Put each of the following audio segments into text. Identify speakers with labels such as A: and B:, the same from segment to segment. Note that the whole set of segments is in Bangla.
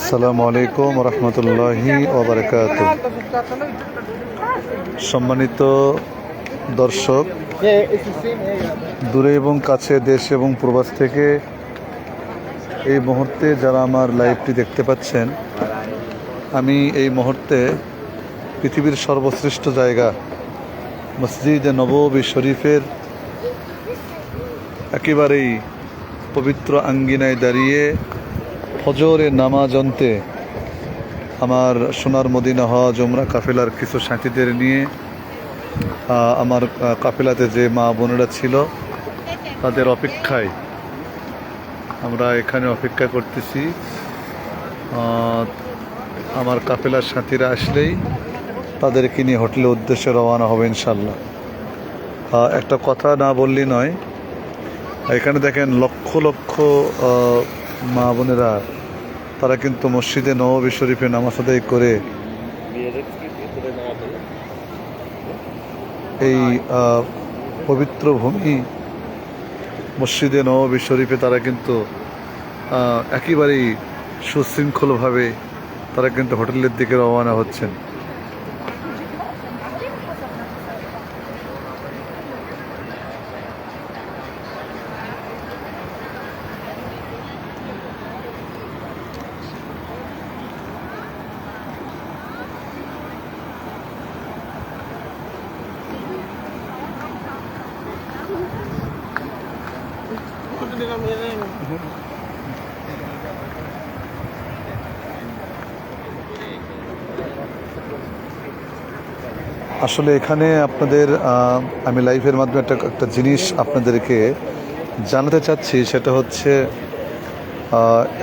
A: আসসালামু আলাইকুম রহমতুল্লাহি ওয়া বারাকাতুহু। সম্মানিত দর্শক, দূরে এবং কাছে, দেশ এবং প্রবাস থেকে এই মুহূর্তে যারা আমার লাইভটি দেখতে পাচ্ছেন, আমি এই মুহূর্তে পৃথিবীর সর্বশ্রেষ্ঠ জায়গা মসজিদে নববী শরীফের একেবারেই পবিত্র আঙ্গিনায় দাঁড়িয়ে ফজরের নামাজ অন্তে আমার সোনার মদিনা হজ উমরা কাফেলার কিছু সাথীদের নিয়ে আমার কাফেলাতে যে মা বোনেরা ছিল তাদের অপেক্ষায় আমরা এখানে অপেক্ষা করতেছি। আমার কাফেলার সাথীরা আসলেই তাদেরকে নিয়ে হোটেলের উদ্দেশ্যে রওনা হবে ইনশাল্লাহ। একটা কথা না বললেই নয়, এখানে দেখেন লক্ষ লক্ষ মা বোনেরা তারা কিন্তু মসজিদে নববী শরীফে নামাজ আদায় করে এই পবিত্র ভূমি মসজিদে নববী শরীফে তারা কিন্তু একেবারেই সুশৃঙ্খলভাবে তারা কিন্তু হোটেলের দিকে রওনা হচ্ছেন। আসলে এখানে আপনাদের আমি লাইভের মাধ্যমে একটা জিনিস আপনাদেরকে জানাতে চাচ্ছি, সেটা হচ্ছে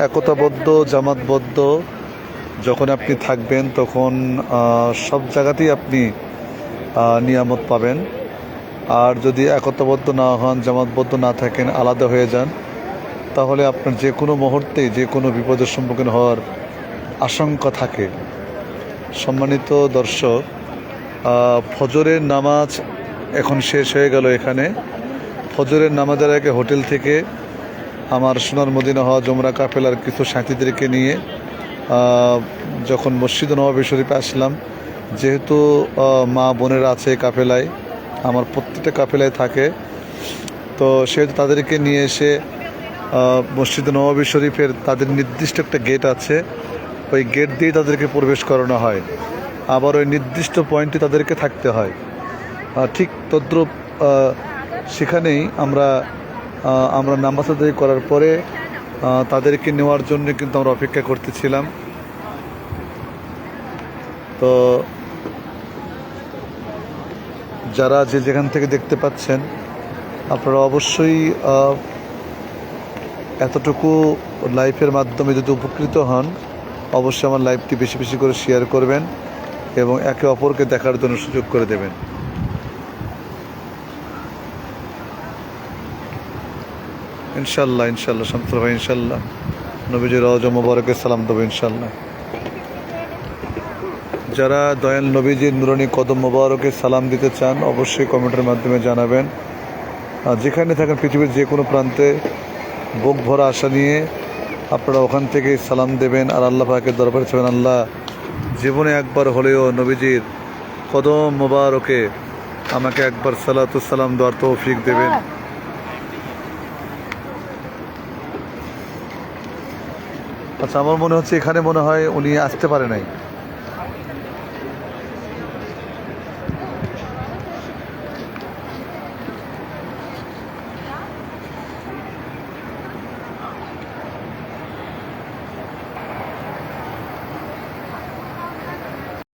A: একতাবদ্ধ জামাতবদ্ধ যখন আপনি থাকবেন তখন সব জায়গাতেই আপনি নিয়ামত পাবেন। আর যদি একতাবদ্ধ না হন, জামাতবদ্ধ না থাকেন, আলাদা হয়ে যান, তাহলে আপনার যে কোনো মুহূর্তে যে কোনো বিপদের সম্মুখীন হওয়ার আশঙ্কা থাকে। সম্মানিত দর্শক, ফজরের নামাজ এখন শেষ হয়ে গেল। এখানে ফজরের নামাজের আগে হোটেল থেকে আমার সোনার মদিনা হজ উমরা কাফেলার কিছু সাথীদেরকে নিয়ে যখন মসজিদ নববী শরীফে আসলাম, যেহেতু মা বোনেরা আছে কাফেলায়, আমার প্রত্যেকটা কাফেলায় থাকে, তো সেহেতু তাদেরকে নিয়ে এসে মসজিদ নববী শরীফের তাদের নির্দিষ্ট একটা গেট আছে, ওই গেট দিয়ে তাদেরকে প্রবেশ করানো হয়, আবার ওই নির্দিষ্ট পয়েন্টে তাদেরকে থাকতে হয়। ঠিক তদ্রূপ সেখানেই আমরা নামাজ আদায় করার পরে তাদেরকে নেওয়ার জন্য কিন্তু আমরা অপেক্ষা করতেছিলাম। তো যারা যেখান থেকে দেখতে পাচ্ছেন, আপনারা অবশ্যই এতটুকু লাইভের মাধ্যমে যদি উপকৃত হন, অবশ্যই আমার লাইভটি বেশি বেশি করে শেয়ার করবেন এবং একে অপরকে দেখার জন্য সুযোগ করে দেবেন। ইনশাল্লাহ ইনশাল্লাহ শামসুল ভাই, ইনশাল্লাহ নবীজির রওজা মুবারকে সালাম দেবো ইনশাল্লাহ। যারা দয়াল নবীজির নুরানি কদম মুবারকে সালাম দিতে চান, অবশ্যই কমেন্টের মাধ্যমে জানাবেন। যেখানে থাকেন পৃথিবীর যে কোনো প্রান্তে বুক ভরা আশা নিয়ে আপনারা ওখান থেকে সালাম দেবেন আর আল্লাহ পাকের দরবারে চাবেন, আল্লাহ জীবনে একবার হলেও নবীজির কদম মুবারকে আমাকে একবার সালাতুস সালাম দেওয়ার তৌফিক দেবেন। আচ্ছা, আমার মনে হচ্ছে এখানে মনে হয় উনি আসতে পারে নাই।